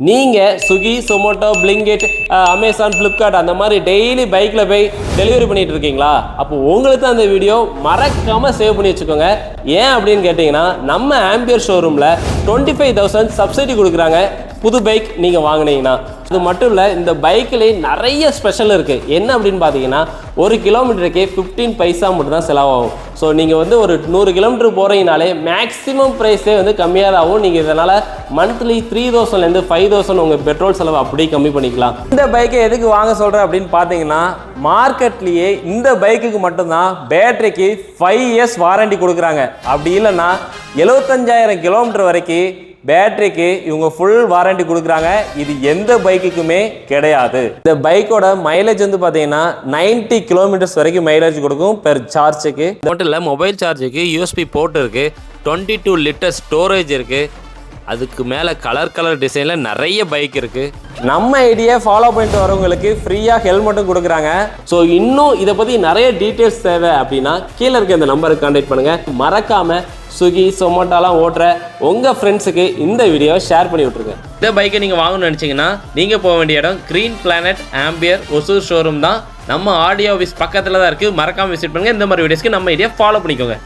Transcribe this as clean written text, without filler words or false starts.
நீங்கள் Swiggy, Zomato, Blinkit, Amazon, Flipkart அந்த மாதிரி டெய்லி பைக்கில் போய் டெலிவரி பண்ணிட்டு இருக்கீங்களா? அப்போ உங்களுக்கு அந்த வீடியோ மறக்காமல் சேவ் பண்ணி வச்சுக்கோங்க. ஏன் அப்படின்னு கேட்டிங்கன்னா, நம்ம ஆம்பியர் ஷோரூமில் 25,000 சப்சிடி கொடுக்குறாங்க புது பைக் நீங்கள் வாங்கினீங்கன்னா. அது மட்டும் இல்லை, இந்த பைக்கிலே நிறைய ஸ்பெஷல் இருக்குது. என்ன அப்படின்னு பார்த்தீங்கன்னா, 1 கிலோமீட்டருக்கே 15 பைசா மட்டும் தான் செலவாகும். ஸோ நீங்கள் வந்து ஒரு 100 கிலோமீட்டர் போகிறீங்கனாலே மேக்ஸிமம் ப்ரைஸே வந்து கம்மியாக தான் ஆகும். நீங்கள் இதனால் மந்த்லி 3,000லேருந்து 5,000 உங்கள் பெட்ரோல் செலவு அப்படியே கம்மி பண்ணிக்கலாம். இந்த பைக்கை எதுக்கு வாங்க சொல்கிறேன் அப்படின்னு பார்த்தீங்கன்னா, மார்க்கெட்லேயே இந்த பைக்குக்கு மட்டும்தான் பேட்டரிக்கு 5 இயர்ஸ் வாரண்டி கொடுக்குறாங்க. அப்படி இல்லைன்னா 75,000 கிலோமீட்டர் வரைக்கும் பேட்டரிக்கு இவங்க ஃபுல் வாரண்டி கொடுக்குறாங்க. இது எந்த பைக்குக்குமே கிடையாது. இந்த பைக்கோட மைலேஜ் வந்து பார்த்தீங்கன்னா 90 கிலோமீட்டர்ஸ் வரைக்கும் மைலேஜ் கொடுக்கும் பெர் சார்ஜுக்கு. மட்டும் இல்லை, மொபைல் சார்ஜுக்கு யூஎஸ்பி போர்ட் இருக்குது, 22 லிட்டர் ஸ்டோரேஜ் இருக்குது. அதுக்கு மேலே கலர் டிசைனில் நிறைய பைக் இருக்குது. நம்ம ஐடியா ஃபாலோ பண்ணிட்டு வரவங்களுக்கு ஃப்ரீயாக ஹெல்மெட்டும் கொடுக்குறாங்க. ஸோ இன்னும் இதை பற்றி நிறைய டீட்டெயில்ஸ் தேவை அப்படின்னா கீழே இருக்க இந்த நம்பருக்கு கான்டாக்ட் பண்ணுங்கள். மறக்காமல் ஸ்விக்கி, சொமோட்டோலாம் ஓட்டுற உங்கள் ஃப்ரெண்ட்ஸுக்கு இந்த வீடியோவை ஷேர் பண்ணி விட்ருங்க. இந்த பைக்கை நீங்கள் வாங்கணும்னு நினச்சிங்கன்னா நீங்கள் போக வேண்டிய இடம் green planet ampere Hosur showroom தான். நம்ம ஆடியோ ஆஃபீஸ் பக்கத்தில் தான் இருக்குது. மறக்காமல் விசிட் பண்ணுங்கள். இந்த மாதிரி வீடியோஸ்க்கு நம்ம ஐடியா ஃபாலோ பண்ணிக்கோங்க.